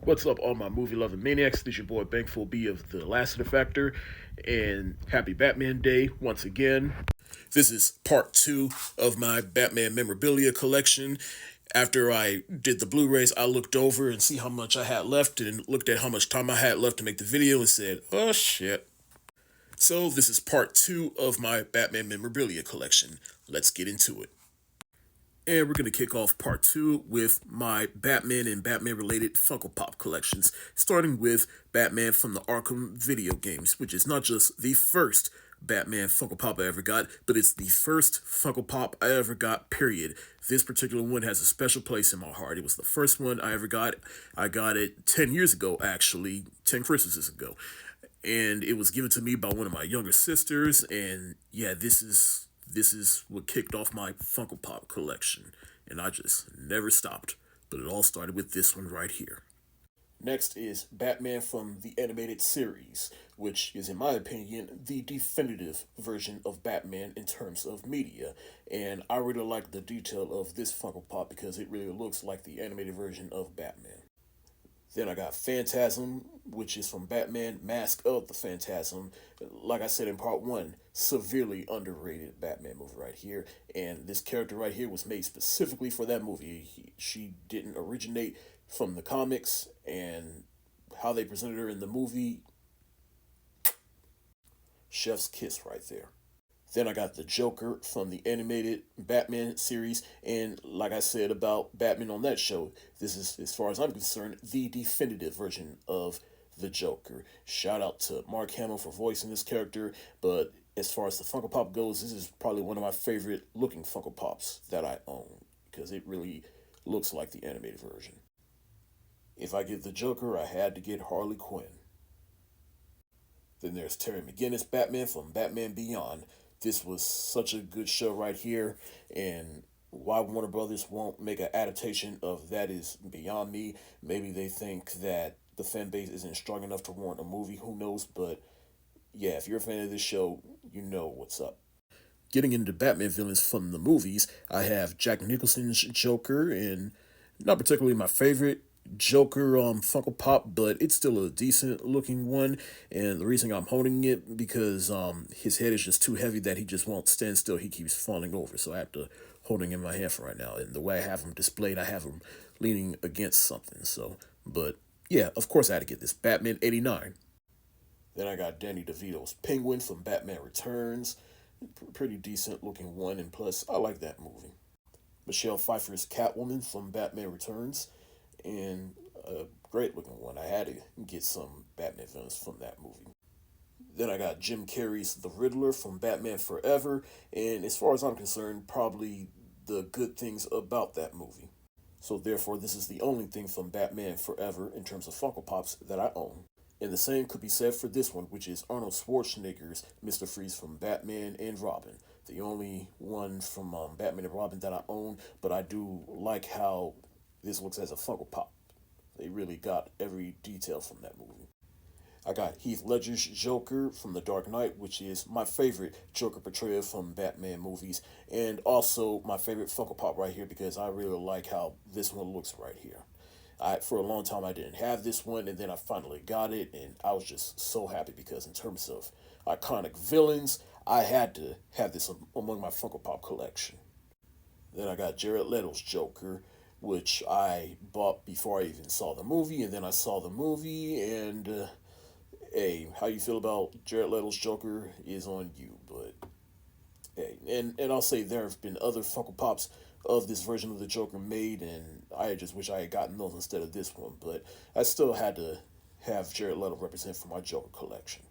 What's up, all my movie loving maniacs? This is your boy Bankful B of the Lassiter Factor, and happy Batman Day once again. This is part two of my Batman memorabilia collection. After I did the Blu-rays, I looked over and see how much I had left and looked at how much time I had left to make the video and said, oh shit. So this is part two of my Batman memorabilia collection. Let's get into it. And we're going to kick off part two with my Batman and Batman related Funko Pop collections, starting with Batman from the Arkham video games, which is not just the first Batman Funko Pop I ever got, but it's the first Funko Pop I ever got, period. This particular one has a special place in my heart. It was the first one I ever got. I got it 10 years ago, actually, 10 Christmases ago. And it was given to me by one of my younger sisters, and yeah, this is what kicked off my Funko Pop collection, and I just never stopped. But it all started with this one right here. Next is Batman from the animated series, which is, in my opinion, the definitive version of Batman in terms of media. And I really like the detail of this Funko Pop because it really looks like the animated version of Batman. Then I got Phantasm, which is from Batman Mask of the Phantasm. Like I said in part one, severely underrated Batman movie right here. And this character right here was made specifically for that movie. She didn't originate from the comics, and how they presented her in the movie, chef's kiss right there. Then I got the Joker from the animated Batman series, and like I said about Batman on that show, this is, as far as I'm concerned, the definitive version of the Joker. Shout out to Mark Hamill for voicing this character, but as far as the Funko Pop goes, this is probably one of my favorite looking Funko Pops that I own, because it really looks like the animated version. If I get the Joker, I had to get Harley Quinn. Then there's Terry McGinnis Batman from Batman Beyond. This was such a good show right here, and why Warner Brothers won't make an adaptation of that is beyond me. Maybe they think that the fan base isn't strong enough to warrant a movie, who knows, but yeah, if you're a fan of this show, you know what's up. Getting into Batman villains from the movies, I have Jack Nicholson's Joker, and not particularly my favorite Joker Funko Pop, but it's still a decent looking one. And the reason I'm holding it because his head is just too heavy that he just won't stand still. He keeps falling over, so I have to hold him in my hand for right now. And the way I have him displayed, I have him leaning against something. So, but yeah, of course I had to get this Batman '89. Then I got Danny DeVito's Penguin from Batman Returns. Pretty decent looking one, and plus I like that movie. Michelle Pfeiffer's Catwoman from Batman Returns, and a great looking one. I had to get some Batman villains from that movie. Then I got Jim Carrey's The Riddler from Batman Forever, and as far as I'm concerned, probably the good things about that movie. So therefore, this is the only thing from Batman Forever in terms of Funko Pops that I own. And the same could be said for this one, which is Arnold Schwarzenegger's Mr. Freeze from Batman and Robin. The only one from Batman and Robin that I own, but I do like how this looks as a Funko Pop. They really got every detail from that movie. I got Heath Ledger's Joker from The Dark Knight, which is my favorite Joker portrayal from Batman movies, and also my favorite Funko Pop right here because I really like how this one looks right here. For a long time I didn't have this one, and then I finally got it, and I was just so happy because in terms of iconic villains, I had to have this among my Funko Pop collection. Then I got Jared Leto's Joker, which I bought before I even saw the movie, and then I saw the movie, and hey, how you feel about Jared Leto's Joker is on you, but hey, and I'll say there have been other Funko Pops of this version of the Joker made, and I just wish I had gotten those instead of this one, but I still had to have Jared Leto represent for my Joker collection.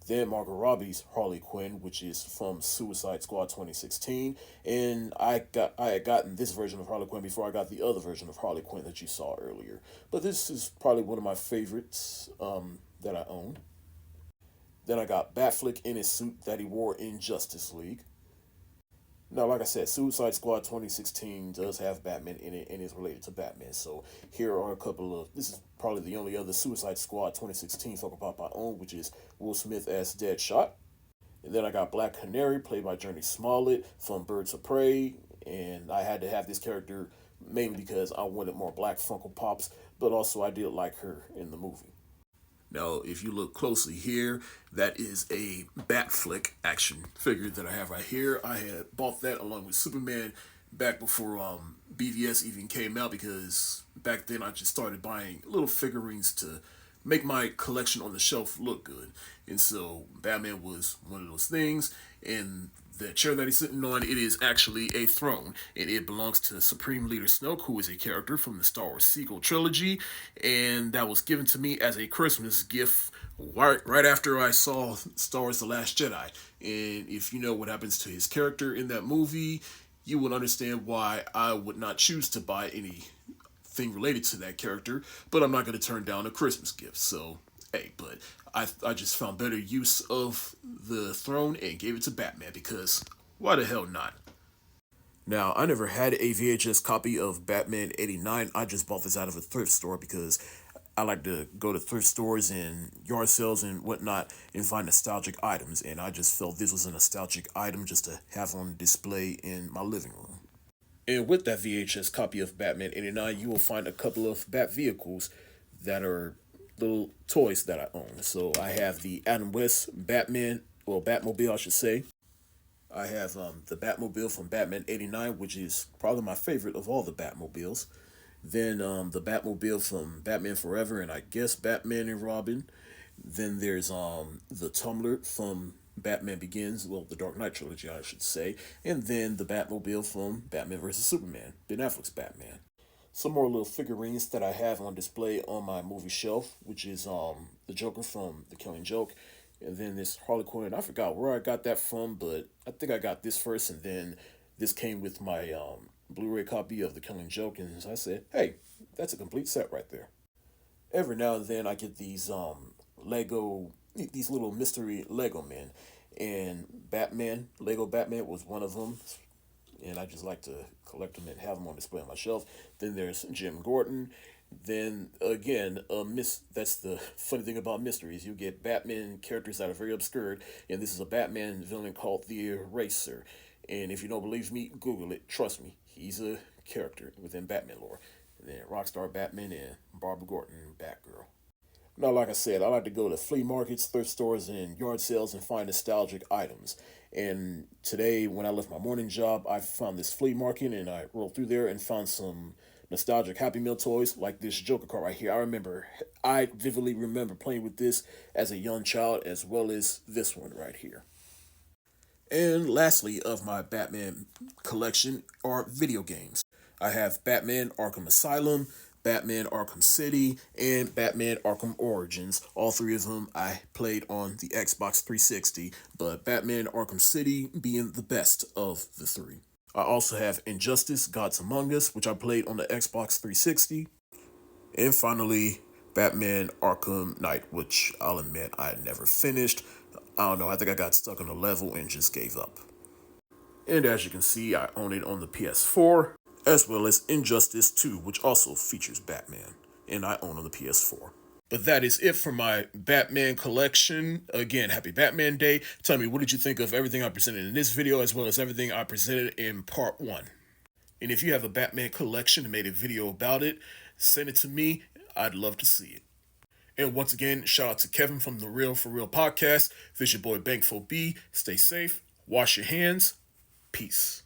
Then Margot Robbie's Harley Quinn, which is from Suicide Squad 2016, and I had gotten this version of Harley Quinn before I got the other version of Harley Quinn that you saw earlier. But this is probably one of my favorites that I own. Then I got Batfleck in his suit that he wore in Justice League. Now, like I said, Suicide Squad 2016 does have Batman in it and is related to Batman. So here are a couple of, this is probably the only other Suicide Squad 2016 Funko Pop I own, which is Will Smith as Deadshot. And then I got Black Canary, played by Journey Smollett from Birds of Prey. And I had to have this character mainly because I wanted more black Funko Pops. but also I did like her in the movie. Now, if you look closely here, that is a Batflick action figure that I have right here. I had bought that along with Superman back before BVS even came out, because back then I just started buying little figurines to make my collection on the shelf look good. And so Batman was one of those things. And the chair that he's sitting on, it is actually a throne, and it belongs to Supreme Leader Snoke, who is a character from the Star Wars sequel trilogy, and that was given to me as a Christmas gift right after I saw Star Wars The Last Jedi. And if you know what happens to his character in that movie, you will understand why I would not choose to buy anything related to that character, but I'm not going to turn down a Christmas gift. So hey, but I just found better use of the throne and gave it to Batman, because why the hell not? Now, I never had a VHS copy of Batman 89. I just bought this out of a thrift store because I like to go to thrift stores and yard sales and whatnot and find nostalgic items. And I just felt this was a nostalgic item just to have on display in my living room. And with that VHS copy of Batman 89, you will find a couple of Bat vehicles that are little toys that I own. So I have the Adam West Batman, well, Batmobile, I should say. I have the Batmobile from Batman 89, which is probably my favorite of all the Batmobiles. Then the Batmobile from Batman Forever, and I guess Batman and Robin. Then there's the Tumbler from Batman Begins, well, the Dark Knight trilogy, I should say. And then the Batmobile from Batman vs. Superman, Ben Affleck's Batman. Some more little figurines that I have on display on my movie shelf, which is the Joker from The Killing Joke, and then this Harley Quinn. I forgot where I got that from, but I think I got this first, and then this came with my Blu-ray copy of The Killing Joke, and I said, hey, that's a complete set right there. Every now and then I get these these little mystery Lego men, and Lego Batman was one of them, and I just like to collect them and have them on display on my shelf. Then there's Jim Gordon. Then again, that's the funny thing about mysteries. You get Batman characters that are very obscure, and this is a Batman villain called the Eraser. And if you don't believe me, Google it. Trust me, he's a character within Batman lore. And then Rockstar Batman and Barbara Gordon, Batgirl. Now, like I said, I like to go to flea markets, thrift stores, and yard sales and find nostalgic items. And today, when I left my morning job, I found this flea market, and I rolled through there and found some nostalgic Happy Meal toys like this Joker car right here. I vividly remember playing with this as a young child, as well as this one right here. And lastly, of my Batman collection are video games. I have Batman Arkham Asylum, Batman Arkham City, and Batman Arkham Origins. All three of them I played on the Xbox 360, but Batman Arkham City being the best of the three. I also have Injustice Gods Among Us, which I played on the Xbox 360. And finally, Batman Arkham Knight, which I'll admit I never finished. I don't know, I think I got stuck on a level and just gave up. And as you can see, I own it on the PS4, as well as Injustice 2, which also features Batman, and I own on the PS4. But that is it for my Batman collection. Again, happy Batman Day. Tell me, what did you think of everything I presented in this video, as well as everything I presented in part 1? And if you have a Batman collection and made a video about it, send it to me. I'd love to see it. And once again, shout out to Kevin from the Real For Real podcast. This your boy Bankful B. Stay safe. Wash your hands. Peace.